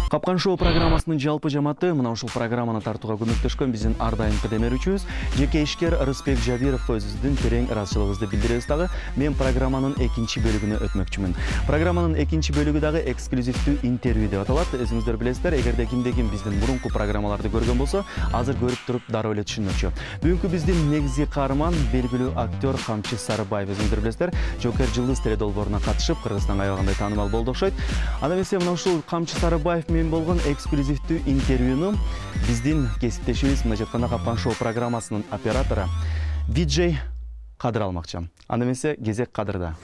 Капкан шоу программасынын жалпы жамааты мына ушул программаны тартууга көмөктөшкөн биздин ар дайымкы демерүүчүбүз жеке ишкер Рыспек Жабиров өзүбүздүн терең ыраазычылыгыбызды билдиребиз дагы. Мен программанын экинчи бөлүгүнө өтмөкчүмүн. Программанын экинчи бөлүгү дагы эксклюзивдүү интервью деп аталат. Өзүңүздөр билесиздер, эгерде кимде-ким биздин мурунку программаларды көргөн болсо, азыр көрүп туруп дароо эле түшүнмөкчү. Бүгүнкү биздин негизги каарман белгилүү актер Камчы Сарыбаев. Өзүңүздөр билесиздер, Жокер жылдыз теледолбооруна катышып, Кыргызстанга аябагандай таанымал болду окшойт. Анда эмесе мына ушул Камчы Сарыбаев мен болгон эксклюзивдүү интервьюну биздин кесиптешибиз мына жатканда Капкан шоу программасынын оператору Виджей Кадыр алмакчы. Анда эмесе кезек Кадырда.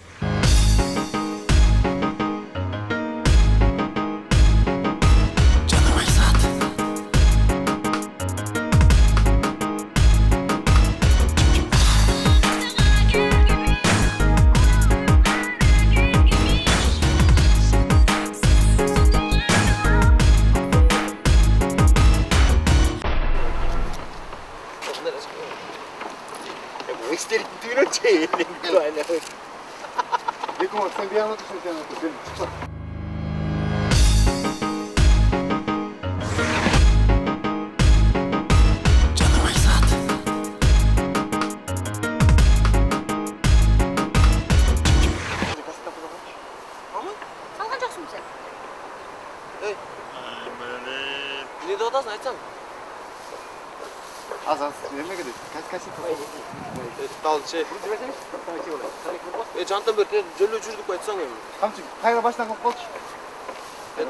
Çantam böyle jölö жүрдүк айтсаң эми. Камчы, кайра баштан кылып болчу.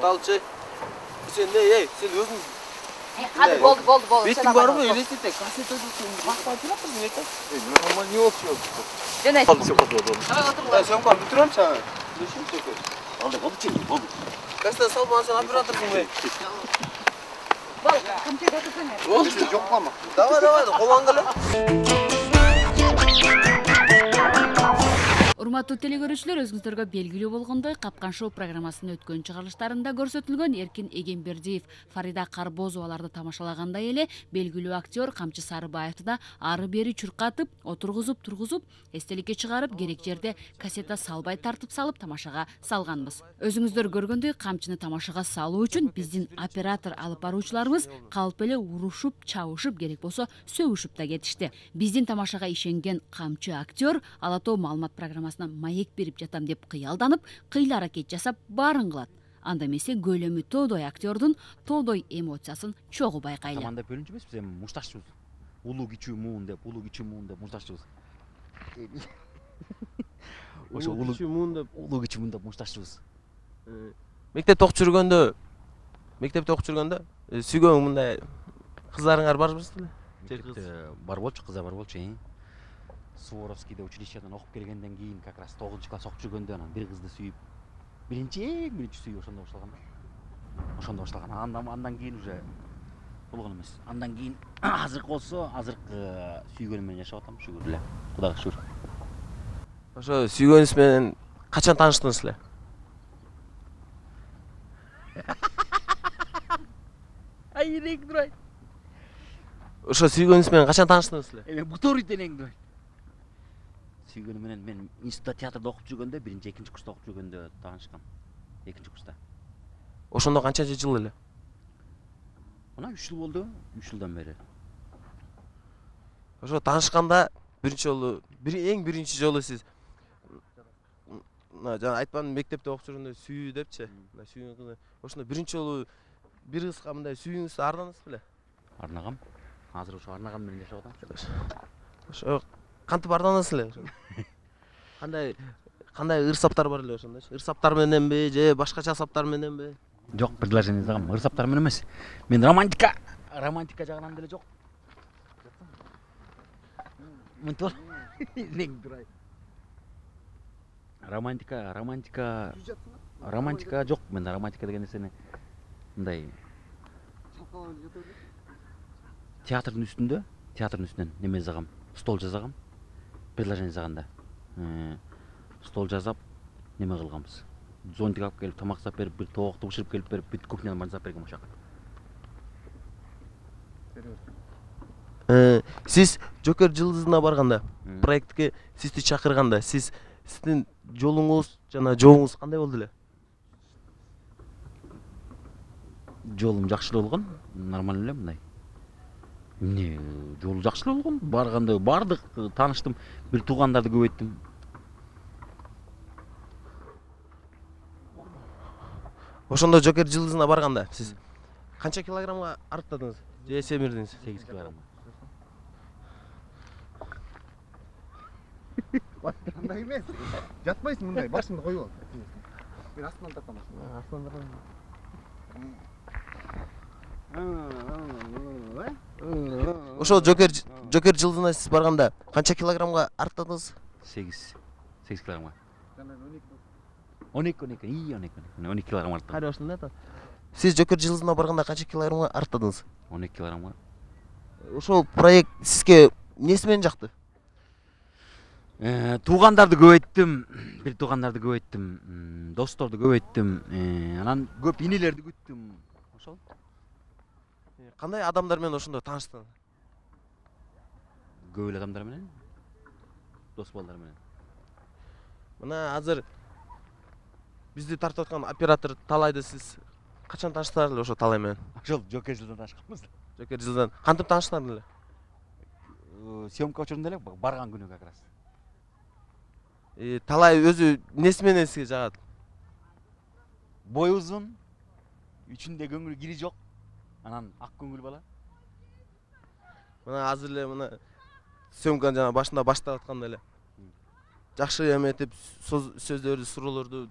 Талчы. Сен не, сен өзүң. Hadi boldu. Бетиң барбы, элестете, кассет өзүң бактап жүрөсүң, айтам. Нормально не болчу. Жөнөйт. Сөмкам бүтүрөм чага. Болду. Кассет салман сен операторсың бе? Камчы өтөсөң. Болду, жоклама. Давай, колуң келе. Урматтуу телекөрүүчүлөр, өзүңүздөргө белгилүү болгондой, Капкан шоу программасынын өткөн чыгарылыштарында көрсөтүлгөн Эркин Эгембердиев, Фарида Карбозоваларды тамашалагандай эле белгилүү актер Камчы Сарыбаевди да ары-бери чуркатып, тургузуп, эстеликке чыгарып, керек жерде кассета салбай тартып салып тамашага салганбыз. Өзүңүздөр көргөндөй, Камчыны тамашага салуу үчүн биздин оператор алып баруучуларыбыз калп эле урушуп, чабышып, керек болсо сөгүшүп да кетишти. Биздин тамашага ишенген Камчы актер Ала Тоо маалымат программасына маек берип жатам деп кыялданып, кыйла аракет жасап баарын кылат. Анда эмесе көлөмү тоодой актердун тоодой эмоциясын чогуу байкайлы. Команда бөлүнчү эмеспиз, эми мушташчыбыз. Улуу кичүү муун деп мушташчыбыз. Ошо улуу кичүү муун деп мушташчыбыз. Мектепте окуп жүргөндө сүйгөн мындай кыздарыңар барбысыз беле? Бар болчу, кыздар бар болчу. Суворовскийде училищеден окуп келгенден кийин как раз 9 класс окуп жүргөндө анан бир кызды сүйүп, биринчи сүйүү ошондо башталган. Андан кийин уже болгон эмес. Андан кийин азыркы болсо, азыркы сүйгөнүм менен жашап атам, шүгүр эле. Кудайга шүгүр. Ошо сүйгөнүңүз менен качан тааныштыңыз эле? Айрек турай. Ошо сүйгөнүңүз менен качан тааныштыңыз эле? Эми буторый денең турай. Сүйгөнүм менен мен институтта театрда окуп жүргөндө, биринчи, экинчи курста окуп жүргөндө таанышкан. Экинчи курста. Ошондо канчанчы жыл эле? Мына 3 жыл болду, 3 жылдан бери. Ошо таанышканда эң биринчи жолу сиз жана айтпадым, мектепте окуп жүргөндө сүйүү депчи. Сүйгөн кыз. Ошондо биринчи жолу бир кызга мындай сүйүүңүздү арнадыңыз беле? Арнагам. Азыр ошо арнаган менен жашап атам. Ошо кантип арнадыңыз эле? Кандай ырсаптар бар эле ошондо? Ырсаптар мененби же башкача саптар мененби? Жок, предложение жасагам. Ырсаптар менен эмес. Мен романтика жагынан деле жок. Мынтип нең турай. Романтика жок. Мен романтика деген нерсени мындай театрдын үстүнөн неме жасагам, стол жасагам. Предложение жасаганда. Стол жасап неме кылганбыз. Зонтик алып келип, тамак жасап берип, бир тоокты бышырып келип берип, бүт кухнядан барын жасап бергем ошак. Сиз Жокер жылдызына барганда, проектке сизди чакырганда, сиздин жолуңуз жана жообуңуз кандай болду эле? Жолум жакшы болгон, нормально эле мындай. Эмне, жолу жакшы болгон, барганда бардык тааныштым, бир туугандарды көбөйттүм. Ошондо Жокер жылдызына барганда сиз канча килограммга арттадыңыз? Же семирдиңиз? 8 килограмм. Андай емес. Жатпайсың мындай, башыңды қойып ал. Мен астынан тартамын. Астынан тартамын. Ошо Жокер жылдызына сиз барганда канча килограммга арттадыңыз? 8 килограммга. 12 килограмм арттым. Кайра ошондой да. Сиз Жокер жылдызына барганда канча килограммга арттадыңыз? 12 килограммга. Ошол проект сизге эмнеси менен жакты? Туугандарды көбөйттүм, бир туугандарды көбөйттүм, досторду көбөйттүм, анан көп инелерди күттүм. Ошол. Кандай адамдар менен ошондо тааныштыңыз? Көп эле адамдар менен, дос балдар менен. Мына азыр бизди тартып аткан оператор Талайды сиз качан тааныштыңар эле ошо Талай менен? Ошол Жокер жылдан таашканбыз. Жокер жылдан кантип тааныштыңар эле? Съемка учурунда эле барган күнү как раз. Талай өзү эмнеси менен сизге жагат? Бою узун, үчүндө көңүл кири жок. Анан ак көңүл бала. Мына азыр эле мына съемканы жана башында баштап атканда эле жакшы эметип сөздөрдү, суроолорду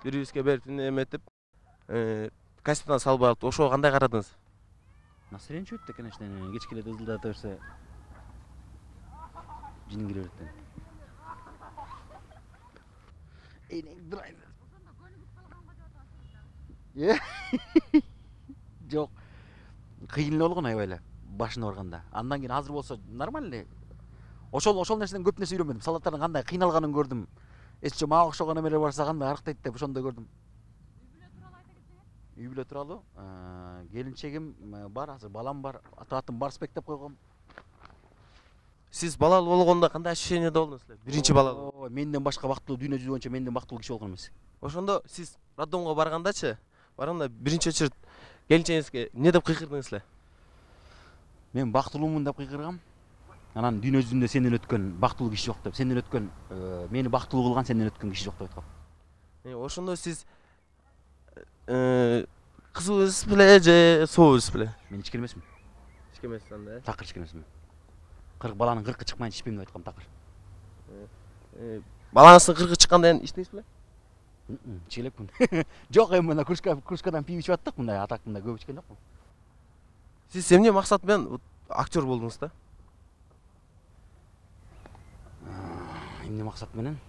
бирибизге берип эметип кастингдан салбай калды. Ошого кандай карадыңыз? Настроение өттү, конечно, кечкеле ызылдата берсе жинин кире берет. Жок. Кыйын болгон аябай эле башына барганда. Андан кийин азыр болсо нормально. Ошол нерседен көп нерсе үйрөнбөдүм. Солдаттардын кандай кыйналганын көрдүм. Эсче мага окшогон эмелер барса кандай арыктайт деп ошондо көрдүм. Үй бүлө тууралуу келинчегим бар, азыр балам бар, ата-атым Барсбек деп койгом. Сиз балалуу болгондо кандай ощущениеде болдуңуз эле? Биринчи балалуу. Менден башка бактылуу дүйнө жүзү боюнча менден бактылуу киши болгон эмес. Ошондо сиз роддомго баргандачы, барганда биринчи очередь келинчегиңизге эмне деп кыйкырдыңыз эле? Мен бактылуумун деп кыйкыргам. Анан дүйнө жүзүндө сенден өткөн бактылуу киши жок деп, сенден өткөн мени бактылуу кылган сенден өткөн киши жок деп айткам. Ошондо сиз кызыбыз беле же сообуз беле? Мен ичкен эмесмин. Ичкен эмесиз анда, Такыр ичкен эмесмин. 40 баланын 40-ы чыкмайынча ичпейм деп айткам такыр. Балаңыздын 40-ы чыкканда эми ичтиңиз беле? Иче элекмин. Жок, эми мына кружкадан пиво ичип аттык, мындай атак мындай көп ичкен жокмун. Сиз эмне максат менен актер болдуңуз да? Эмне максат менен?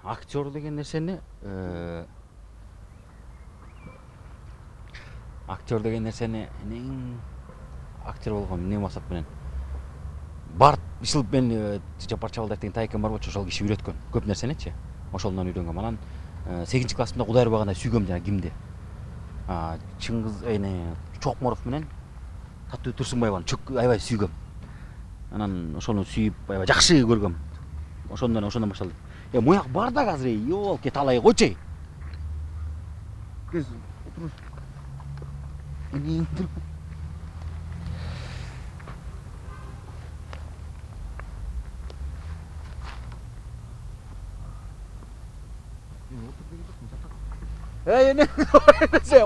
Актер деген нерсени актер болгон эмне максат менен? Бар ишил мен Жапар Чабалдаев деген тайкем бар болчу, ошол киши үйрөткөн көп нерсеничи. Ошолдон үйрөнгөм. Анан 8 классымда Кудай урбагандай сүйгөм жана кимди? Чыңгыз Чокморов менен Татуу Турсунбаеваны аябай сүйгөм. Анан ошону сүйүп аябай жакшы көргөм. Ошондон башталды. Мояк бар да азыр, ёлки Талай койчу. Кез, отуруш. Эне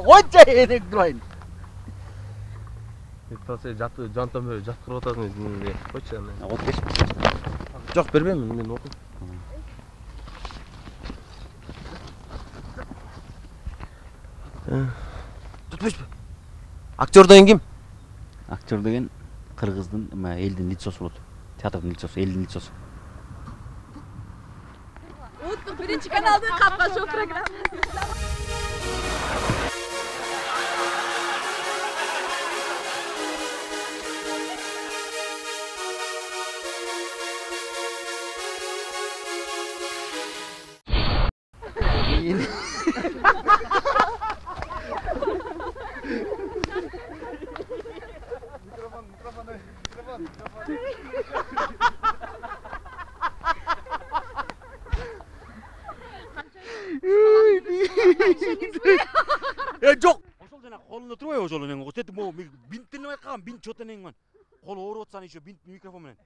койчу, эне durayın. Сен жатып жантан бери жаткырып атасың эмне? Койчу аны. От беш. Жок, бербейм, мен окуйм. Tutmuş mu? Aktör деген ким? Актер деген кыргыздын, элдин лицосу болот. Театрдын лицосу, элдин лицосу. Уттук биринчи каналдын капкачуу программасы. Жок. жана колунда турбайбы ошол эле көрсөтүп могу бинттерин байкагам, бинт чот энең колу ооруп атсаң еще бинт микрофон менен.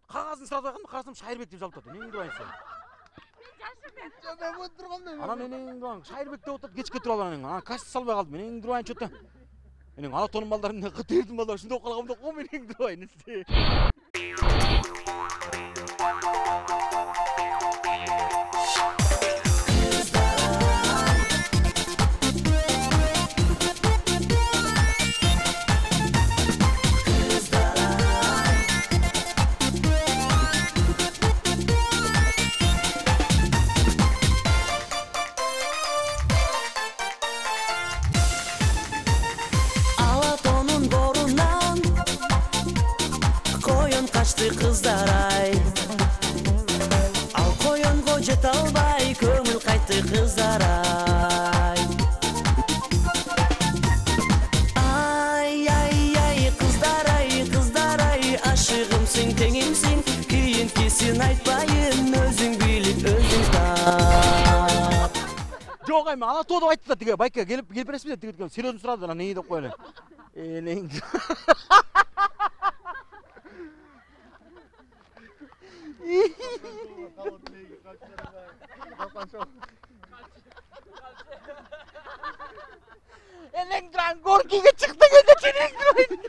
Кагазын сразу байкадым, карасам Шайырбек деп жазылып атат. Эмне турбайсың сен? Мен бут тургамдын. Анан энең турган Шайырбек деп атат, кечке туруп алган энең. Анан кассет салбай калдым. Энең турбайын чотто. Энең Анатонун балдарын кытырдын балдар ушундай окуп калгам деп ком энең турбайын эсте. Kızlar ay Al koyungo jet albay Kömül kaytı kızlar ay Ay ay ay kızlar ay Aşığımsın tenimsin Kiyinkisin aytbayın Özün bilip özün tap Жок эми Анатолий айтты да тиги байка келип бересизби деп тиги серьезно сурады анан эмне деп коелу. Энең Энең туран горкийге чыктың эле сенең турайын.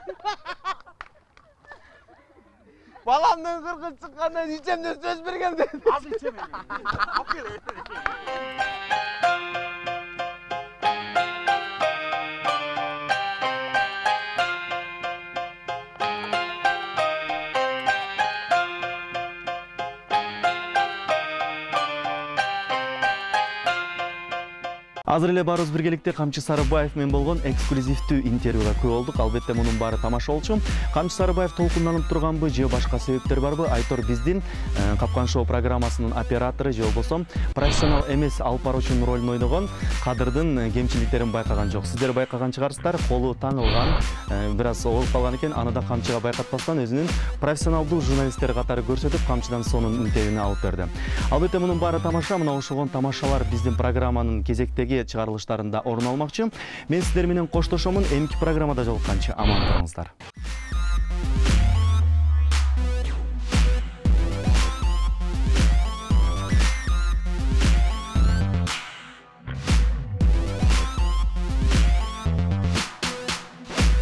Баламдын кыргыз чыккандан ичемден сөз бергем деп. Азыр ичем. Азыр эле баарыбыз биргеликте Камчы Сарыбаев менен болгон эксклюзивдүү интервьюга күбө болдук. Албетте мунун баары тамаша болчу. Камчы Сарыбаев толкунданып турганбы же башка себептер барбы? Айтор биздин Капкан шоу программасынын оператору же болбосо профессионал эмес алып баруучунун ролун ойногон Кадырдын кемчиликтерин байкаган жок. Сиздер байкаган чыгарсыздар, колу таңылган, бир аз ооруп калган экен. Аны да Камчыга байкатпастан өзүнүн профессионалдуу журналисттер катары көрсөтүп, Камчыдан сонун интервьюну алып берди. Албетте мунун баары тамаша, мына ошогон тамашалар биздин программанын кезектеги чыгарылыштарында орун алмакчы. Мен сиздер менен коштошомун. Эмки программада жолукканча аман туруңуздар.